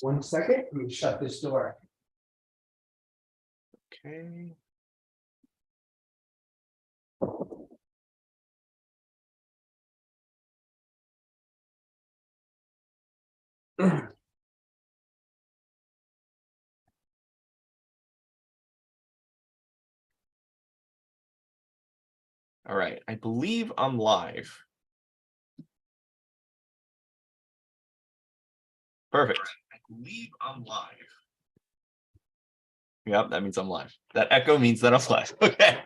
1 second, let me shut this door. Okay. All right, I believe I'm live. Perfect. I believe I'm live. Yep, that means I'm live. That echo means that I'm live. Okay.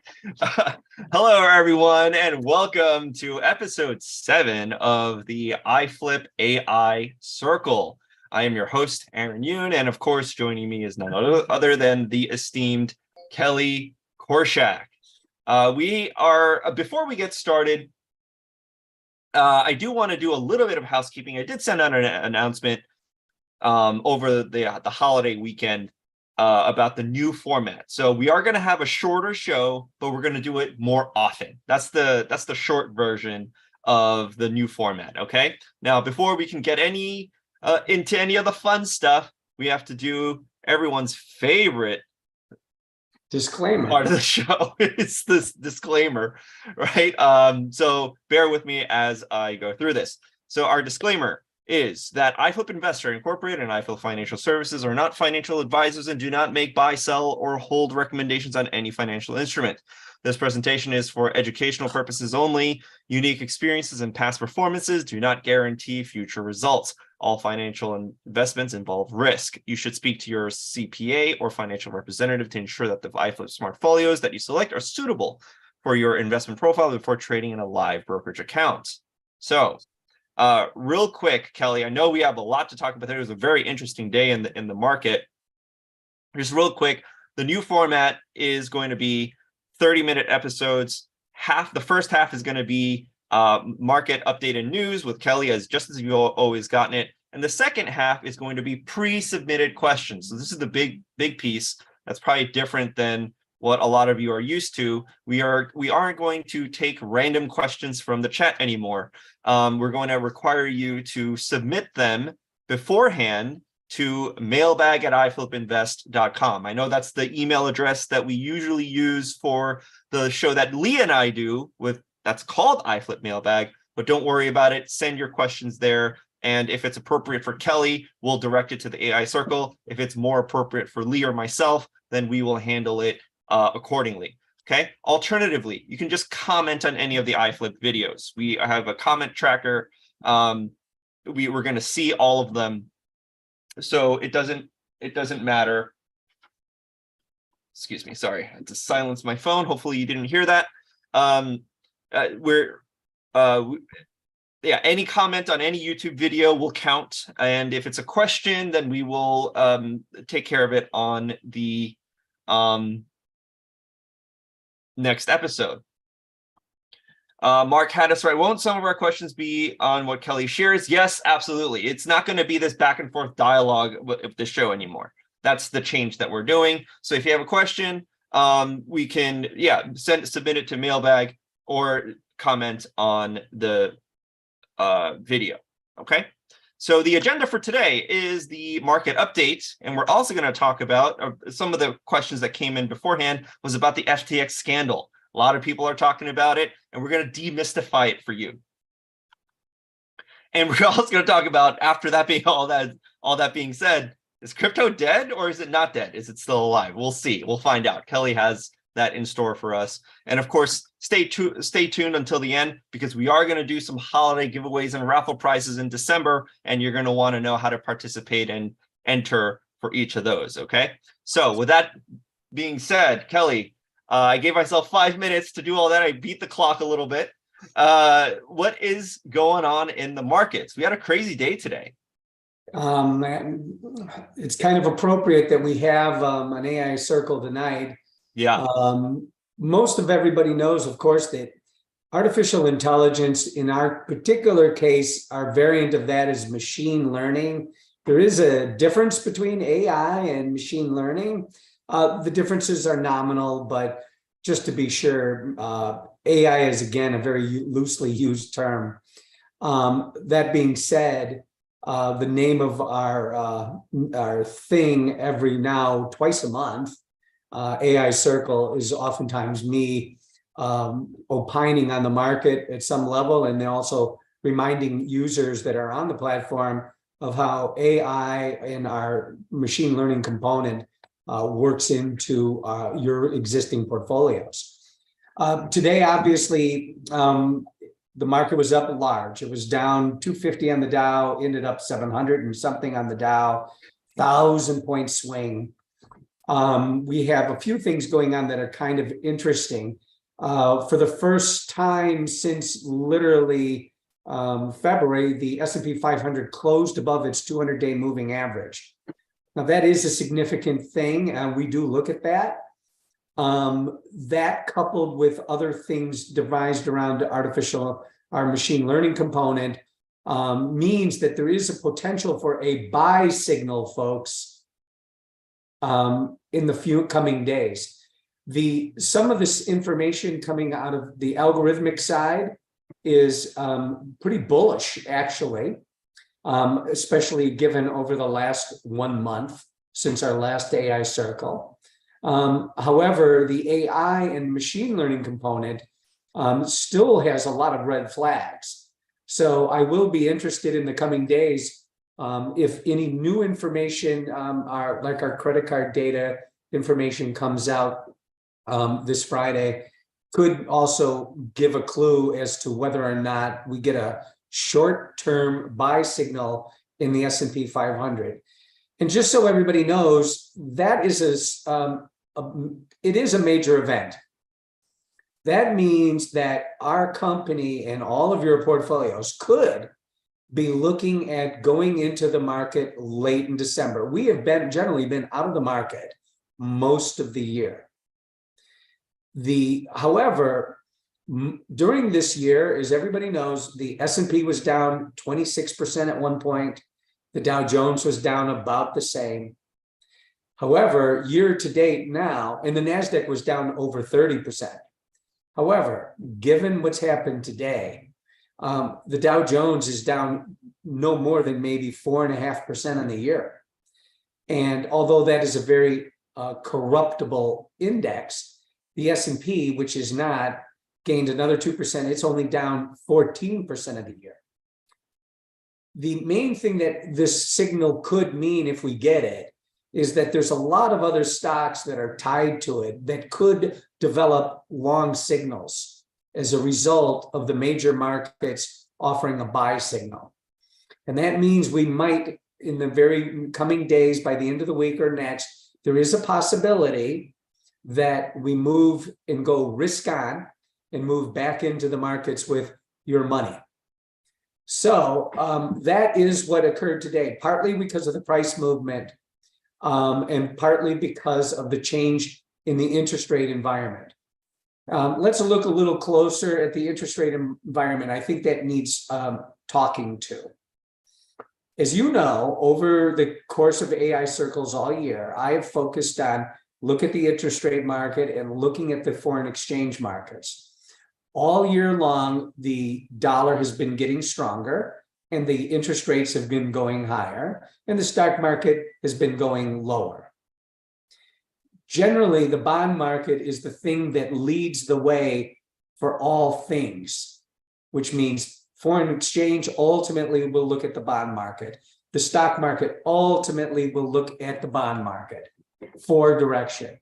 Hello, everyone, and welcome to episode 7 of the iFlip AI Circle. I am your host, Aaron Yoon, and of course, joining me is none other than the esteemed Kelly Korshak. Before we get started, I do want to do a little bit of housekeeping. I did send out an announcement over the holiday weekend about the new format. So we are going to have a shorter show, but we're going to do it more often. That's the short version of the new format. Okay. Now, before we can get into any of the fun stuff, we have to do everyone's favorite Disclaimer. part of the show. It's this disclaimer, right? So bear with me as I go through this. So our disclaimer is that iFlip Investor Incorporated and iFlip Financial Services are not financial advisors and do not make, buy, sell, or hold recommendations on any financial instrument. This presentation is for educational purposes only. Unique experiences and past performances do not guarantee future results. All financial investments involve risk. You should speak to your CPA or financial representative to ensure that the iFlip Smartfolios that you select are suitable for your investment profile before trading in a live brokerage account. So, real quick, Kelly, I know we have a lot to talk about. There was a very interesting day in the market. Just real quick, the new format is going to be 30-minute episodes. The first half is going to be market update and news with Kelly, just as you've always gotten it. And the second half is going to be pre-submitted questions. So this is the big piece that's probably different than what a lot of you are used to. We aren't going to take random questions from the chat anymore. We're going to require you to submit them beforehand to mailbag@iflipinvest.com. I know that's the email address that we usually use for the show that Lee and I do that's called iFlip Mailbag, but don't worry about it. Send your questions there. And if it's appropriate for Kelly, we'll direct it to the AI Circle. If it's more appropriate for Lee or myself, then we will handle it accordingly. Okay. Alternatively, you can just comment on any of the iFlip videos. We have a comment tracker. We're going to see all of them. So it doesn't matter. Excuse me. Sorry. I had to silence my phone. Hopefully you didn't hear that. Any comment on any YouTube video will count. And if it's a question, then we will take care of it on the next episode. Mark had us right. Won't some of our questions be on what Kelly shares? Yes, absolutely. It's not going to be this back and forth dialogue with the show anymore. That's the change that we're doing. So if you have a question, we can submit it to mailbag or comment on the video. Okay. So the agenda for today is the market update, and we're also going to talk about some of the questions that came in beforehand was about the FTX scandal. A lot of people are talking about it, and we're going to demystify it for you. And we're also going to talk about, after that being all that being said, is crypto dead or is it not dead? Is it still alive? We'll see. We'll find out. Kelly has that in store for us. And of course, stay tuned until the end, because we are going to do some holiday giveaways and raffle prizes in December, and you're going to want to know how to participate and enter for each of those. Okay. So with that being said, Kelly, I gave myself 5 minutes to do all that. I beat the clock a little bit. What is going on in the markets? We had a crazy day today. It's kind of appropriate that we have an AI Circle tonight. Yeah. Most of everybody knows, of course, that artificial intelligence, in our particular case, our variant of that is machine learning. There is a difference between AI and machine learning. The differences are nominal, but just to be sure, AI is, again, a very loosely used term. That being said, the name of our thing every now twice a month. AI Circle is oftentimes me opining on the market at some level, and then also reminding users that are on the platform of how AI and our machine learning component works into your existing portfolios. Today, obviously, the market was up large. It was down 250 on the Dow, ended up 700 and something on the Dow, 1,000-point swing. We have a few things going on that are kind of interesting. For the first time since literally February, the S&P 500 closed above its 200-day moving average. Now, that is a significant thing, and we do look at that. That coupled with other things devised around our machine learning component, means that there is a potential for a buy signal, folks, in the few coming days. Some of this information coming out of the algorithmic side is pretty bullish, actually, especially given over the last 1 month since our last AI Circle. However, the AI and machine learning component still has a lot of red flags. So I will be interested in the coming days if any new information, like our credit card data information comes out this Friday, could also give a clue as to whether or not we get a short-term buy signal in the S&P 500. And just so everybody knows, that is it is a major event. That means that our company and all of your portfolios could be looking at going into the market late in December. We have generally been out of the market most of the year. However, during this year, as everybody knows, the S&P was down 26% at one point. The Dow Jones was down about the same. However, year to date now, and the NASDAQ was down over 30%. However, given what's happened today, the Dow Jones is down no more than maybe 4.5% on the year. And although that is a very corruptible index, the S&P, which is not, gained another 2%. It's only down 14% of the year. The main thing that this signal could mean, if we get it, is that there's a lot of other stocks that are tied to it that could develop long signals as a result of the major markets offering a buy signal. And that means we might, in the very coming days, by the end of the week or next, there is a possibility that we move and go risk on and move back into the markets with your money. So that is what occurred today, partly because of the price movement and partly because of the change in the interest rate environment. Let's look a little closer at the interest rate environment. I think that needs talking to. As you know, over the course of AI Circles all year, I have focused on look at the interest rate market and looking at the foreign exchange markets. All year long, the dollar has been getting stronger and the interest rates have been going higher and the stock market has been going lower. Generally, the bond market is the thing that leads the way for all things, which means foreign exchange ultimately will look at the bond market. The stock market ultimately will look at the bond market for direction.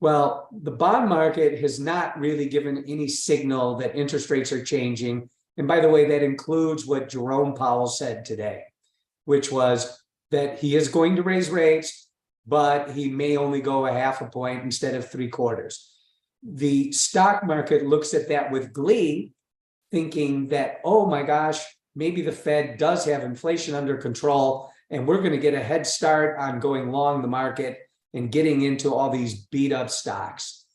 Well, the bond market has not really given any signal that interest rates are changing. And by the way, that includes what Jerome Powell said today, which was that he is going to raise rates, but he may only go 0.5 point instead of 3/4. The stock market looks at that with glee, thinking that, oh my gosh, maybe the Fed does have inflation under control and we're going to get a head start on going long the market and getting into all these beat up stocks.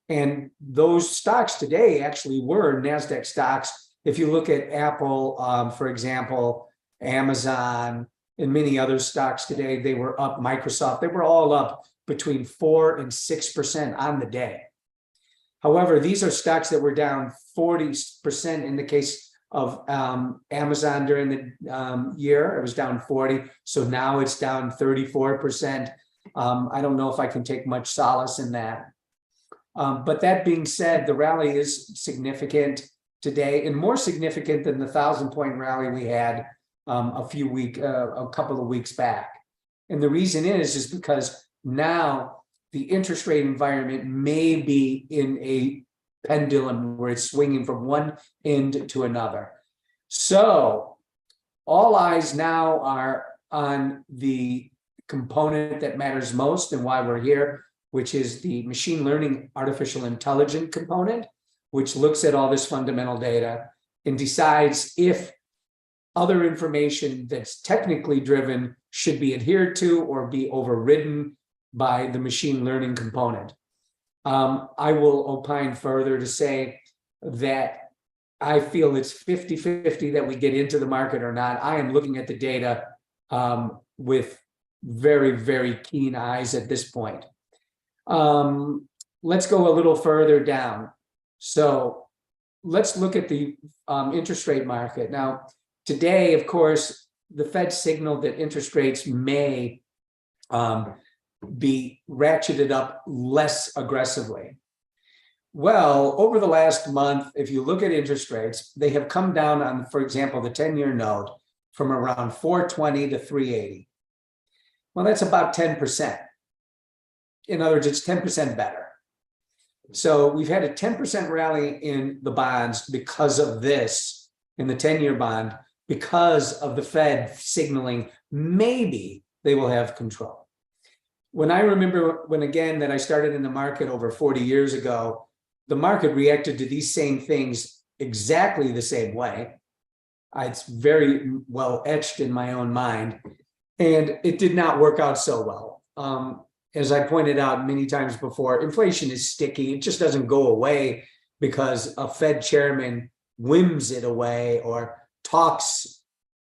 And those stocks today actually were NASDAQ stocks. If you look at Apple, for example, Amazon, and many other stocks today, they were up. Microsoft, they were all up between 4% and 6% on the day. However, these are stocks that were down 40% in the case of Amazon during the year. It was down 40. So now it's down 34%. I don't know if I can take much solace in that. But that being said, the rally is significant today, and more significant than the 1,000-point rally we had a couple of weeks back. And the reason is because now the interest rate environment may be in a pendulum where it's swinging from one end to another. So all eyes now are on the component that matters most and why we're here, which is the machine learning artificial intelligence component, which looks at all this fundamental data and decides if other information that's technically driven should be adhered to or be overridden by the machine learning component. I will opine further to say that I feel it's 50-50 that we get into the market or not. I am looking at the data with very, very keen eyes at this point. Let's go a little further down. So let's look at the interest rate market. Now, today, of course, the Fed signaled that interest rates may be ratcheted up less aggressively. Well, over the last month, if you look at interest rates, they have come down on, for example, the 10-year note from around 420 to 380. Well, that's about 10%. In other words, it's 10% better. So we've had a 10% rally in the bonds because of this, in the 10-year bond, because of the Fed signaling maybe they will have control. When I remember again that I started in the market over 40 years ago, the market reacted to these same things exactly the same way. It's very well etched in my own mind, and it did not work out so well. As I pointed out many times before, inflation is sticky. It just doesn't go away because a Fed chairman whims it away or talks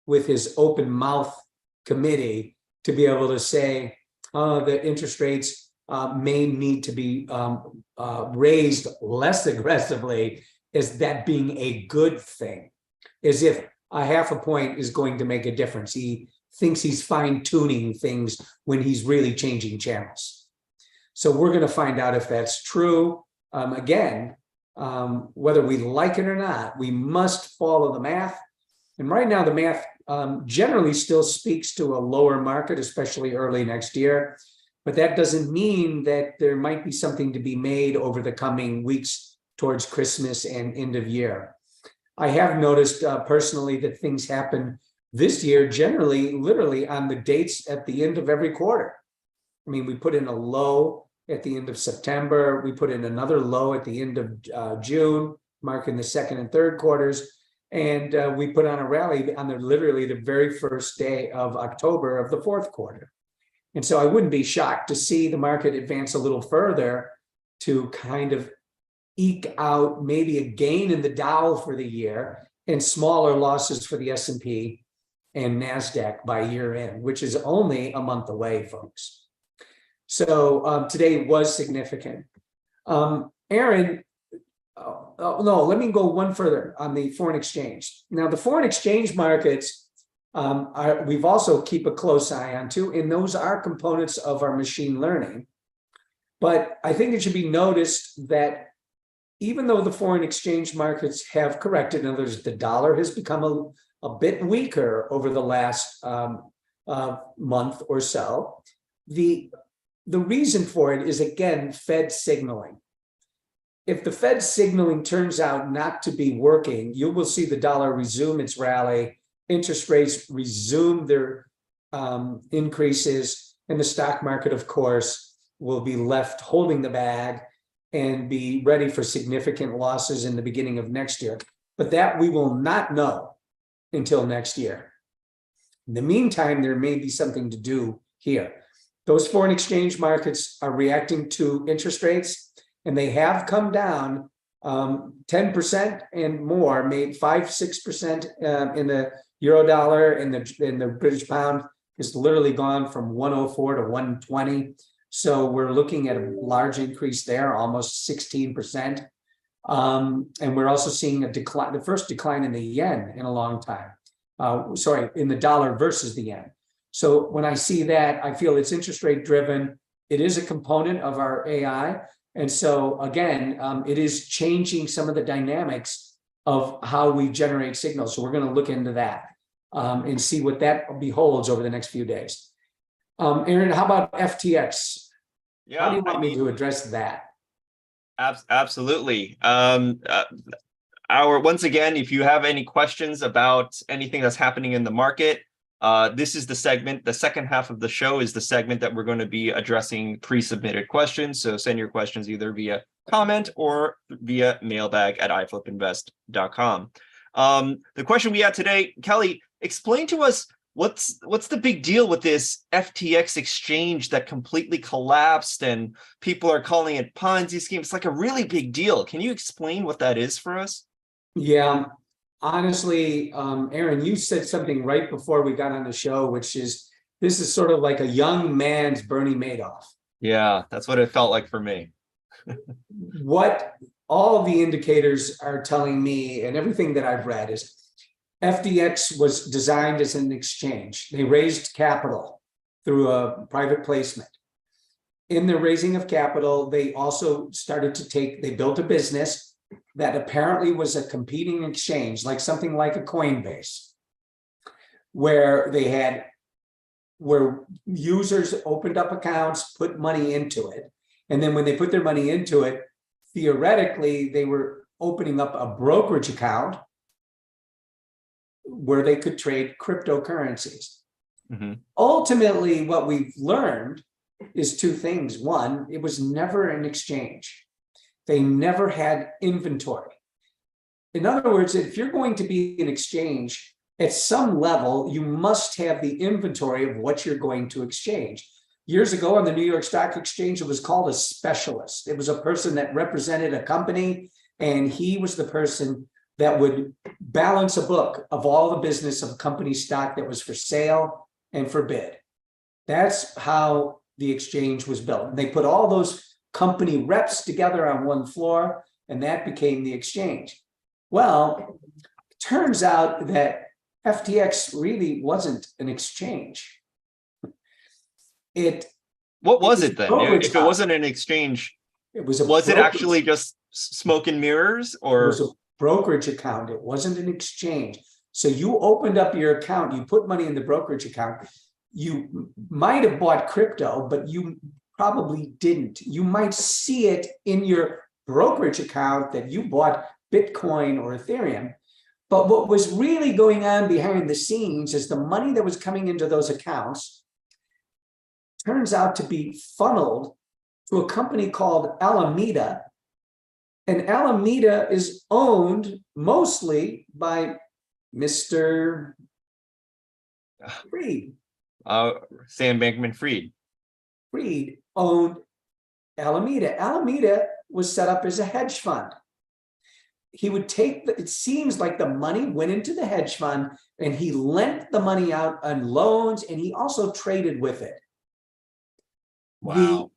with his open mouth committee to be able to say the interest rates may need to be raised less aggressively, as that being a good thing, as if a half a point is going to make a difference. He thinks he's fine-tuning things when he's really changing channels. So we're going to find out if that's true. Again, whether we like it or not, we must follow the math. And right now, the math generally still speaks to a lower market, especially early next year. But that doesn't mean that there might be something to be made over the coming weeks towards Christmas and end of year. I have noticed personally that things happen this year generally, literally on the dates at the end of every quarter. I mean, we put in a low at the end of September. We put in another low at the end of June, marking the second and third quarters. And we put on a rally on literally the very first day of October of the fourth quarter. And so I wouldn't be shocked to see the market advance a little further to kind of eke out maybe a gain in the Dow for the year and smaller losses for the S&P and NASDAQ by year end, which is only a month away, folks. So today was significant. Aaron, no, let me go one further on the foreign exchange. Now, the foreign exchange markets we've also keep a close eye on too, and those are components of our machine learning. But I think it should be noticed that even though the foreign exchange markets have corrected, in other words, the dollar has become a bit weaker over the last month or so, the reason for it is, again, Fed signaling. If the Fed signaling turns out not to be working, you will see the dollar resume its rally, interest rates resume their increases, and the stock market, of course, will be left holding the bag and be ready for significant losses in the beginning of next year. But that we will not know until next year. In the meantime, there may be something to do here. Those foreign exchange markets are reacting to interest rates, and they have come down 10% and more, made 5-6% in the euro dollar, and the British pound has literally gone from 104 to 120. So we're looking at a large increase there, almost 16%. And we're also seeing a decline, the first decline in the yen in a long time. In the dollar versus the yen. So when I see that, I feel it's interest rate driven. It is a component of our AI. And so again, it is changing some of the dynamics of how we generate signals. So we're going to look into that and see what that beholds over the next few days. Aaron, how about FTX? Yeah, How do you want me to address that? absolutely. Once again, if you have any questions about anything that's happening in the market, this is the segment. The second half of the show is the segment that we're going to be addressing pre-submitted questions. So send your questions either via comment or via mailbag at iflipinvest.com. The question we had today, Kelly, explain to us what's the big deal with this FTX exchange that completely collapsed and people are calling it Ponzi scheme. It's like a really big deal. Can you explain what that is for us? Yeah, honestly, Aaron, you said something right before we got on the show, which is this is sort of like a young man's Bernie Madoff. Yeah, that's what it felt like for me. What all of the indicators are telling me and everything that I've read is FTX was designed as an exchange. They raised capital through a private placement. In the raising of capital, they also started to they built a business that apparently was a competing exchange, like something like a Coinbase, where users opened up accounts, put money into it. And then when they put their money into it, theoretically, they were opening up a brokerage account where they could trade cryptocurrencies. Mm-hmm. Ultimately, what we've learned is two things. One, it was never an exchange. They never had inventory. In other words, if you're going to be an exchange, at some level, you must have the inventory of what you're going to exchange. Years ago on the New York Stock Exchange, it was called a specialist. It was a person that represented a company, and he was the person that would balance a book of all the business of a company stock that was for sale and for bid. That's how the exchange was built. And they put all those company reps together on one floor, and that became the exchange. Well, it turns out that FTX really wasn't an exchange. What was it then? If it wasn't an exchange, was it actually just smoke and mirrors, or? It was a brokerage account. It wasn't an exchange. So you opened up your account, you put money in the brokerage account. You might have bought crypto, but you probably didn't. You might see it in your brokerage account that you bought Bitcoin or Ethereum. But what was really going on behind the scenes is the money that was coming into those accounts turns out to be funneled to a company called Alameda. And Alameda is owned mostly by Mr. Fried. Sam Bankman-Fried. Fried owned Alameda. Alameda was set up as a hedge fund. He would it seems like the money went into the hedge fund and he lent the money out on loans, and he also traded with it. Wow.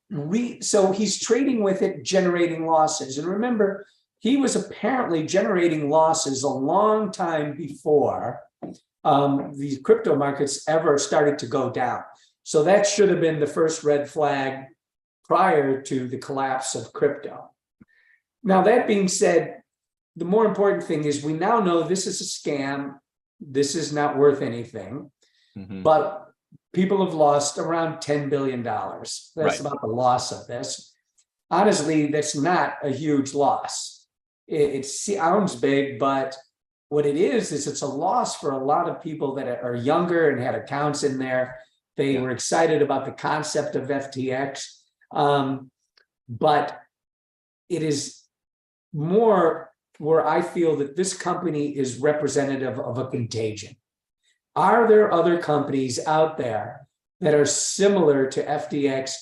So he's trading with it, generating losses. And remember, he was apparently generating losses a long time before these crypto markets ever started to go down. So that should have been the first red flag prior to the collapse of crypto. Now, that being said, the more important thing is we now know this is a scam. This is not worth anything. Mm-hmm. But people have lost around $10 billion. That's right. About the loss of this. Honestly, that's not a huge loss. It sounds big, but what it is it's a loss for a lot of people that are younger and had accounts in there. They were excited about the concept of FTX. But it is more where I feel that this company is representative of a contagion. Are there other companies out there that are similar to FTX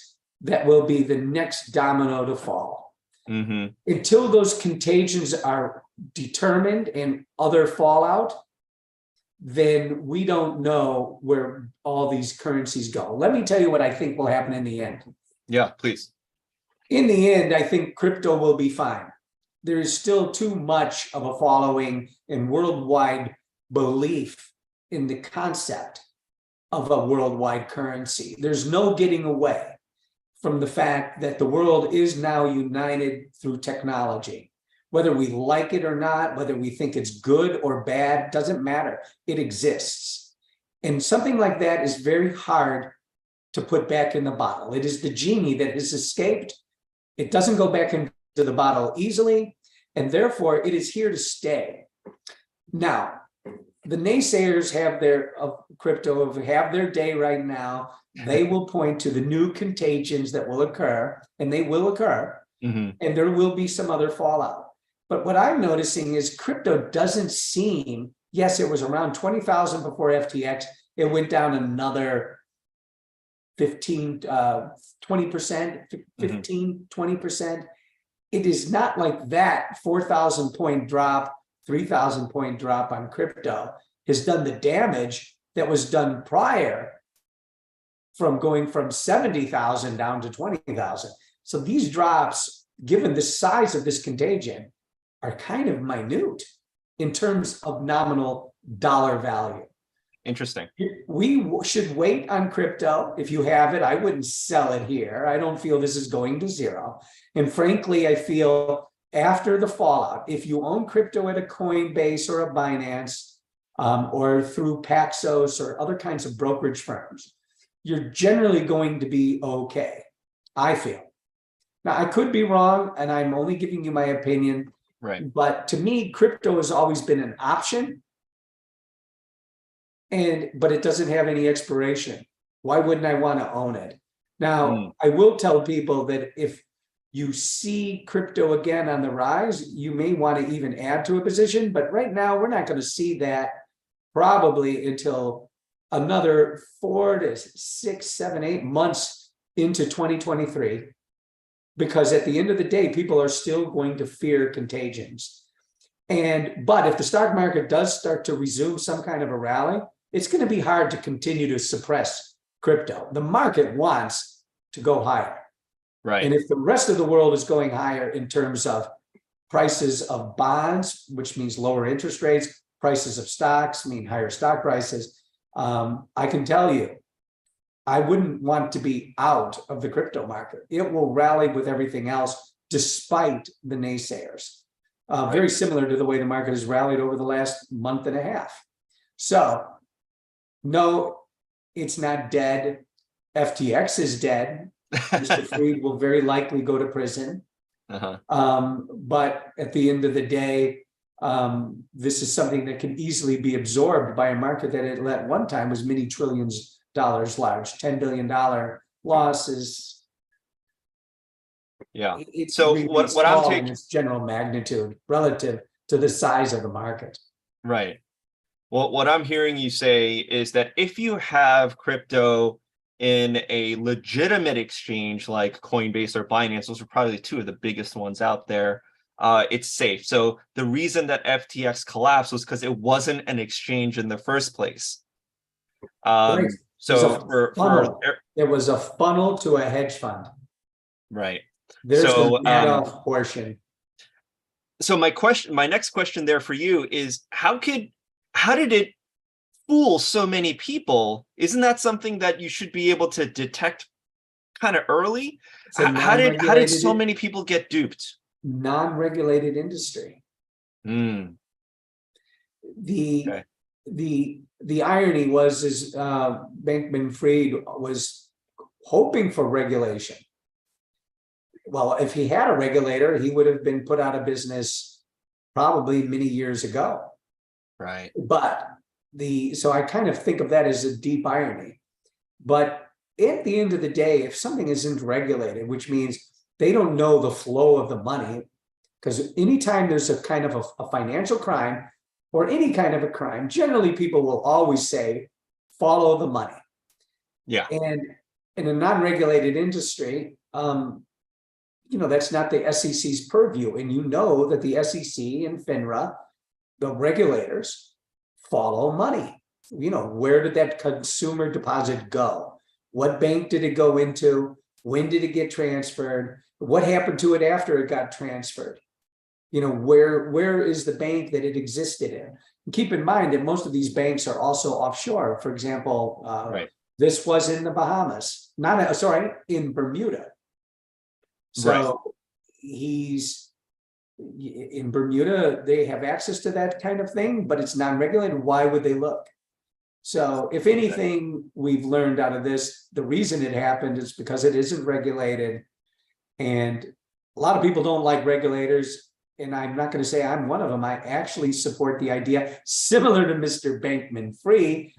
that will be the next domino to fall? Mm-hmm. Until those contagions are determined and other fallout, then we don't know where all these currencies go. Let me tell you what I think will happen in the end. Yeah, please. In the end, I think crypto will be fine. there is still too much of a following and worldwide belief in the concept of a worldwide currency. There's no getting away from the fact that the world is now united through technology. Whether we like it or not, whether we think it's good or bad, doesn't matter. It exists. And something like that is very hard to put back in the bottle. It is the genie that has escaped. It doesn't go back into the bottle easily, and therefore it is here to stay. Now, the naysayers have their crypto have their day right now. They will point to the new contagions that will occur, and they will occur, and there will be some other fallout. But what I'm noticing is crypto doesn't seem, yes, it was around 20,000 before FTX. It went down another 15, 20%, 15, 20%. It is not like that 4,000 point drop, 3,000 point drop on crypto has done the damage that was done prior from going from 70,000 down to 20,000. So these drops, given the size of this contagion, are kind of minute in terms of nominal dollar value. Interesting. We should wait on crypto. If you have it, I wouldn't sell it here. I don't feel this is going to zero. And frankly, I feel after the fallout, if you own crypto at a Coinbase or a Binance, or through Paxos or other kinds of brokerage firms, you're generally going to be okay, I feel. Now, I could be wrong, and I'm only giving you my opinion. Right. But to me, crypto has always been an option, but it doesn't have any expiration. Why wouldn't I want to own it? Now, I will tell people that if you see crypto again on the rise, you may want to even add to a position. But right now, we're not going to see that probably until another 4 to 6, 7, 8 months into 2023. Because at the end of the day, people are still going to fear contagions. But if the stock market does start to resume some kind of a rally, it's going to be hard to continue to suppress crypto. The market wants to go higher. Right. And if the rest of the world is going higher in terms of prices of bonds, which means lower interest rates, prices of stocks mean higher stock prices, I can tell you, I wouldn't want to be out of the crypto market. It will rally with everything else, despite the naysayers. Very similar to the way the market has rallied over the last month and a half. So, no, it's not dead. FTX is dead. Mr. Fried will very likely go to prison. But at the end of the day, this is something that can easily be absorbed by a market that at one time was many trillions dollars large. $10 billion losses. Yeah. It's so really what small I'm in taking, its general magnitude relative to the size of the market. right. Well, what I'm hearing you say is that if you have crypto in a legitimate exchange like Coinbase or Binance, those are probably two of the biggest ones out there, it's safe. So the reason that FTX collapsed was because it wasn't an exchange in the first place. Right. So There was a funnel to a hedge fund. Right. There's So, the Madoff portion. So my next question there for you is how did it fool so many people? Isn't that something that you should be able to detect kind of early? How did so many people get duped? Non-regulated industry. The irony was Bankman-Fried was hoping for regulation. Well, if he had a regulator, he would have been put out of business probably many years ago. Right. But so I kind of think of that as a deep irony. But at the end of the day, if something isn't regulated, which means they don't know the flow of the money, because anytime there's a kind of a financial crime or any kind of a crime, generally people will always say, follow the money. Yeah. And in a non-regulated industry, that's not the SEC's purview. And you know that the SEC and FINRA, the regulators, follow money. Where did that consumer deposit go? What bank did it go into? When did it get transferred? What happened to it after it got transferred? where is the bank that it existed in? And keep in mind that most of these banks are also offshore. For example, Right. this was in the Bahamas, in Bermuda. So he's in Bermuda, they have access to that kind of thing, but it's non-regulated. Why would they look? So if anything we've learned out of this, the reason it happened is because it isn't regulated. And a lot of people don't like regulators. And I'm not going to say I'm one of them. I actually support the idea, similar to Mr. Bankman-Fried,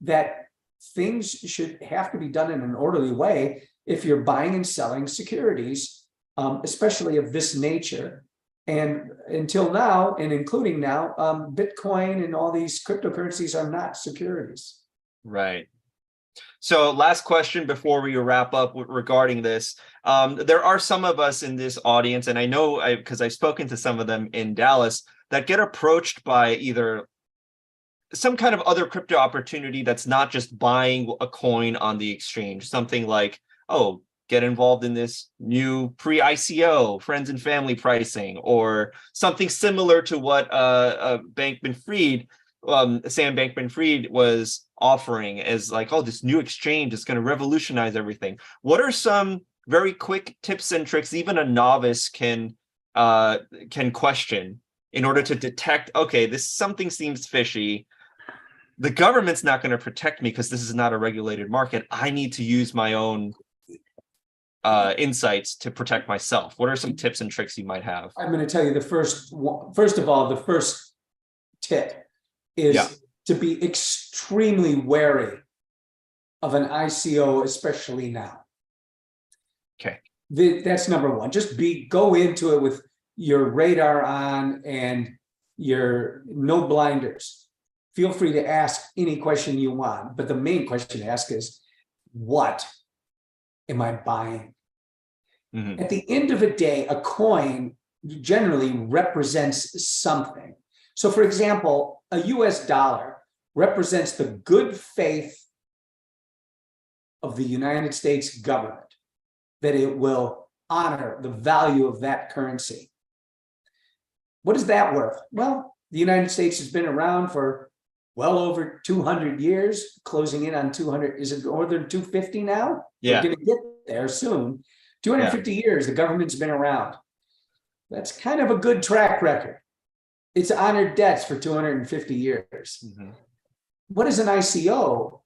that things should have to be done in an orderly way if you're buying and selling securities, especially of this nature. And until now, and including now, Bitcoin and all these cryptocurrencies are not securities. Right. So last question before we wrap up regarding this. There are some of us in this audience, and I know because I've spoken to some of them in Dallas, that get approached by either some kind of other crypto opportunity that's not just buying a coin on the exchange, something like, oh, get involved in this new pre-ICO friends and family pricing, or something similar to what Bankman-Fried, Sam Bankman-Fried was offering as like, oh, this new exchange is going to revolutionize everything. What are some very quick tips and tricks even a novice can question in order to detect, okay, this something seems fishy. The government's not going to protect me because this is not a regulated market. I need to use my own insights to protect myself. What are some tips and tricks you might have? I'm going to tell you the first of all, the first tip is to be extremely wary of an ICO, especially now. Okay. That's number one. Just go into it with your radar on and your no blinders. Feel free to ask any question you want, but the main question to ask is, what am I buying? Mm-hmm. At the end of the day, a coin generally represents something. So for example, a US dollar represents the good faith of the United States government, that it will honor the value of that currency. What is that worth? Well, the United States has been around for well over 200 years, closing in on 200. Is it more than 250 now? Yeah. We're going to get there soon. 250 years, the government's been around. That's kind of a good track record. It's honored debts for 250 years. Mm-hmm. What is an ICO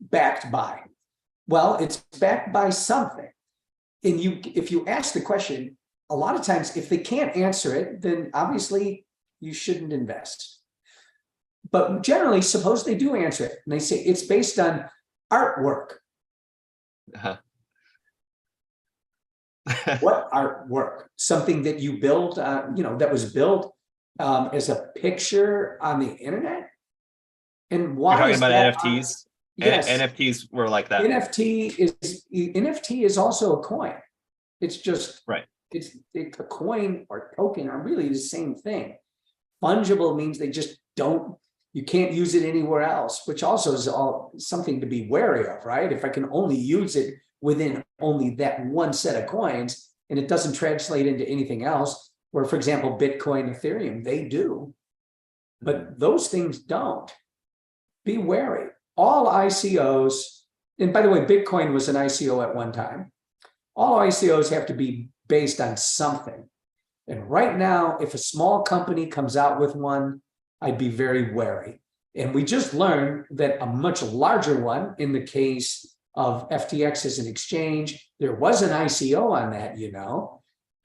backed by? Well, it's backed by something. And if you ask the question, a lot of times, if they can't answer it, then obviously you shouldn't invest. But generally, suppose they do answer it, and they say it's based on artwork. Uh-huh. What artwork? Something that you built, that was built as a picture on the internet? And why? You're talking about NFTs? Yes. NFTs were like that. NFT is also a coin. It's just right. It's a coin or token are really the same thing. Fungible means you can't use it anywhere else, which also is something to be wary of, right? If I can only use it within only that one set of coins and it doesn't translate into anything else, where, for example, Bitcoin, Ethereum, they do, but those things don't. Be wary. All ICOs, and by the way, Bitcoin was an ICO at one time. All ICOs have to be based on something. And right now, if a small company comes out with one, I'd be very wary. And we just learned that a much larger one, in the case of FTX as an exchange, there was an ICO on that,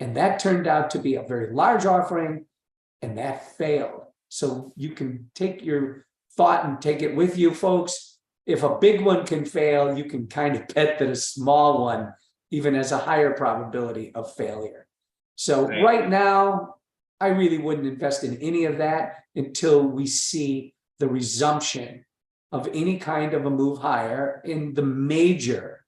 and that turned out to be a very large offering, and that failed. So you can take your thought and take it with you, folks. If a big one can fail, you can kind of bet that a small one even has a higher probability of failure. So right now, I really wouldn't invest in any of that until we see the resumption of any kind of a move higher in the major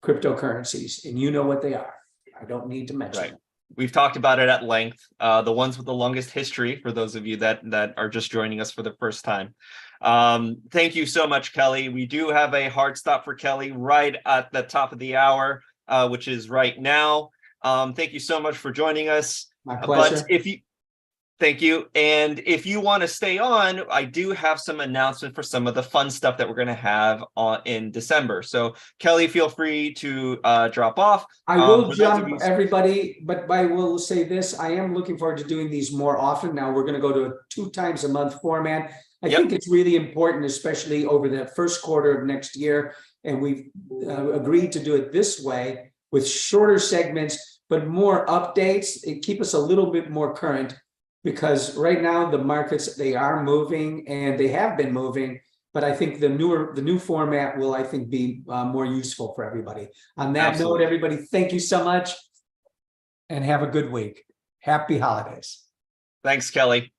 cryptocurrencies. And you know what they are. I don't need to mention them. We've talked about it at length. The ones with the longest history, for those of you that are just joining us for the first time. Thank you so much, Kelly. We do have a hard stop for Kelly right at the top of the hour, which is right now. Thank you so much for joining us. My But pleasure. thank you. And if you want to stay on, I do have some announcement for some of the fun stuff that we're going to have in December. So Kelly, feel free to drop off. I will For those of jump you, everybody, but I will say this, I am looking forward to doing these more often. Now we're going to go to a 2 times a month format. I yep, think it's really important, especially over the first quarter of next year. And we've agreed to do it this way with shorter segments, but more updates. It keep us a little bit more current because right now the markets, they are moving and they have been moving. But I think the new format will, I think, be more useful for everybody. On that note, absolutely. everybody, thank you so much and have a good week. Happy holidays. Thanks, Kelly.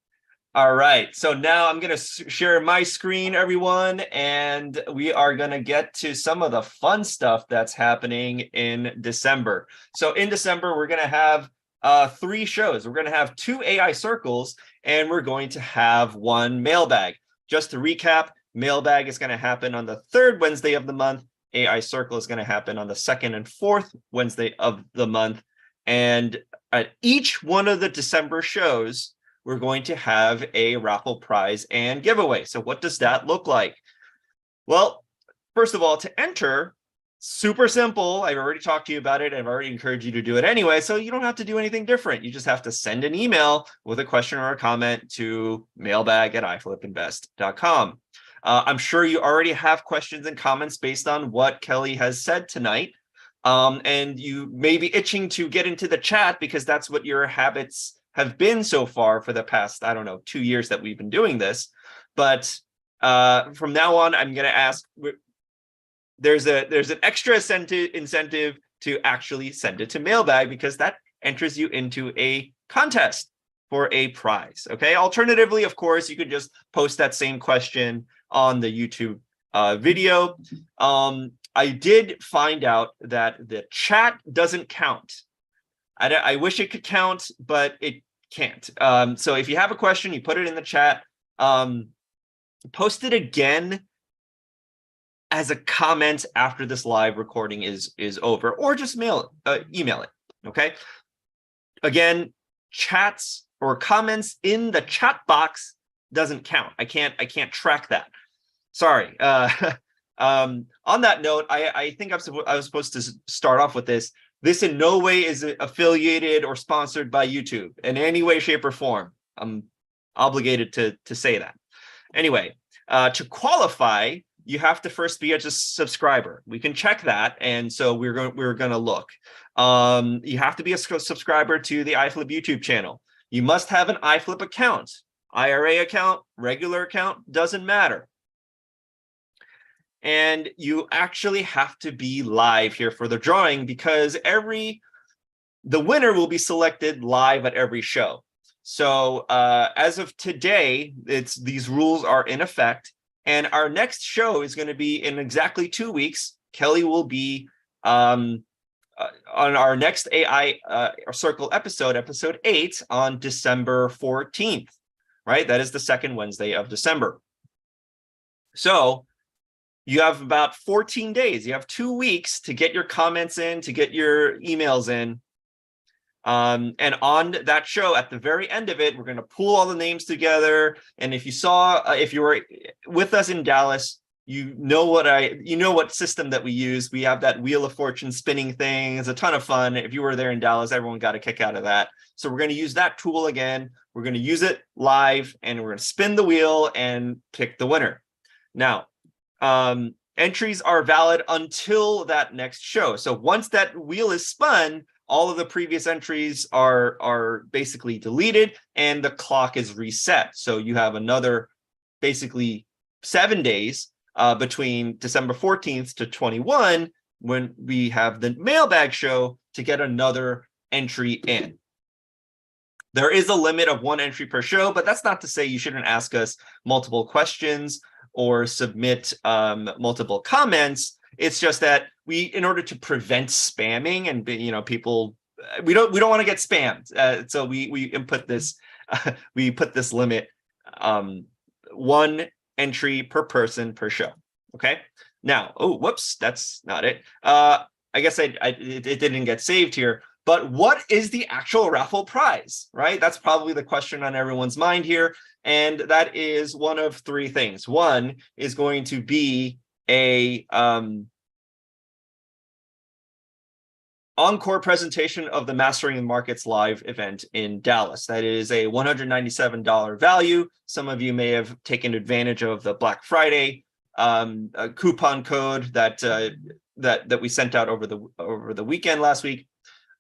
All right, so now I'm going to share my screen, everyone, and we are going to get to some of the fun stuff that's happening in December. So in December, we're going to have 3 shows. We're going to have 2 AI circles, and we're going to have 1 mailbag. Just to recap, mailbag is going to happen on the 3rd Wednesday of the month. AI circle is going to happen on the 2nd and 4th Wednesday of the month. And at each one of the December shows, we're going to have a raffle prize and giveaway. So what does that look like? Well, first of all, to enter, super simple. I've already talked to you about it. I've already encouraged you to do it anyway. So you don't have to do anything different. You just have to send an email with a question or a comment to mailbag@iflipinvest.com. I'm sure you already have questions and comments based on what Kelly has said tonight. And you may be itching to get into the chat because that's what your habits have been so far for the past, I don't know, 2 years that we've been doing this. But from now on, I'm going to ask, there's an extra incentive to actually send it to mailbag because that enters you into a contest for a prize. Okay. Alternatively, of course, you could just post that same question on the YouTube video. I did find out that the chat doesn't count. I wish it could count, but it can't. So if you have a question, you put it in the chat. Post it again as a comment after this live recording is over, or just email it. Okay. Again, chats or comments in the chat box doesn't count. I can't track that. Sorry. On that note, I think I was supposed to start off with this. This in no way is affiliated or sponsored by YouTube in any way, shape, or form. I'm obligated to say that. Anyway, to qualify, you have to first be a subscriber. We can check that, and so we're going to look. You have to be a subscriber to the iFlip YouTube channel. You must have an iFlip account, IRA account, regular account, doesn't matter. And you actually have to be live here for the drawing because the winner will be selected live at every show. So as of today, these rules are in effect. And our next show is going to be in exactly 2 weeks. Kelly will be on our next AI Circle episode 8 on December 14th, right? That is the 2nd Wednesday of December. So you have about 14 days. You have 2 weeks to get your comments in, to get your emails in. And on that show, at the very end of it, we're going to pool all the names together. And if you were with us in Dallas, you know what system that we use. We have that Wheel of Fortune spinning thing. It's a ton of fun. If you were there in Dallas, everyone got a kick out of that. So we're going to use that tool again. We're going to use it live, and we're going to spin the wheel and pick the winner. Now, entries are valid until that next show. So once that wheel is spun, all of the previous entries are basically deleted and the clock is reset. So you have another basically 7 days between December 14th to 21 when we have the mailbag show to get another entry in. There is a limit of 1 entry per show, but that's not to say you shouldn't ask us multiple questions or submit multiple comments. It's just that in order to prevent spamming and people, we don't want to get spammed. So we input this, we put this limit, 1 entry per person per show. Okay. Now, oh, whoops, that's not it. I guess it didn't get saved here. But what is the actual raffle prize, right? That's probably the question on everyone's mind here. And that is one of three things. One is going to be a encore presentation of the Mastering the Markets live event in Dallas. That is a $197 value. Some of you may have taken advantage of the Black Friday coupon code that we sent out over the weekend last week.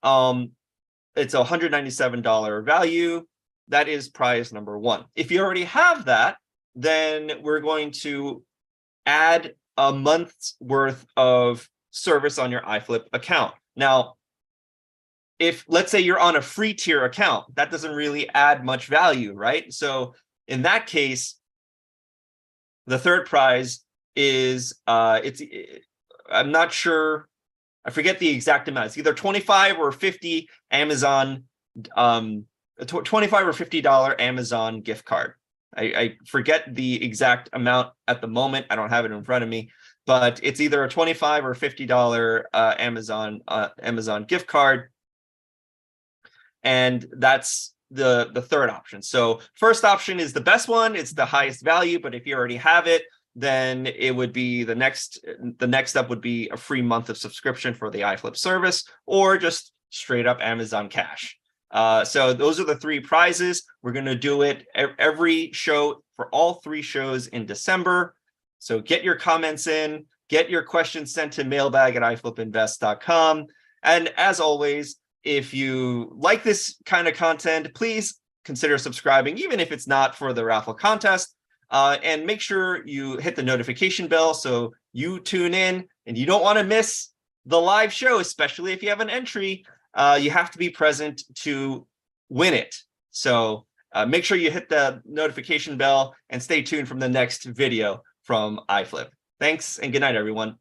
It's a $197 value. That is prize number one. If you already have that, then we're going to add a month's worth of service on your iFlip account. Now, if let's say you're on a free tier account, that doesn't really add much value, right? So in that case, the third prize is I'm not sure, I forget the exact amount. It's either 25 or 50 Amazon, $25 or $50 Amazon gift card. I forget the exact amount at the moment. I don't have it in front of me, but it's either a $25 or $50 Amazon gift card. And that's the third option. So first option is the best one. It's the highest value, but if you already have it, then it would be the next up would be a free month of subscription for the iFlip service, or just straight up Amazon cash. So those are the three prizes. We're going to do it every show for all three shows in December. So get your comments in, get your questions sent to mailbag@iflipinvest.com. And as always, if you like this kind of content, please consider subscribing, even if it's not for the raffle contest. And make sure you hit the notification bell so you tune in and you don't want to miss the live show, especially if you have an entry. You have to be present to win it. So make sure you hit the notification bell and stay tuned from the next video from iFlip. Thanks and good night, everyone.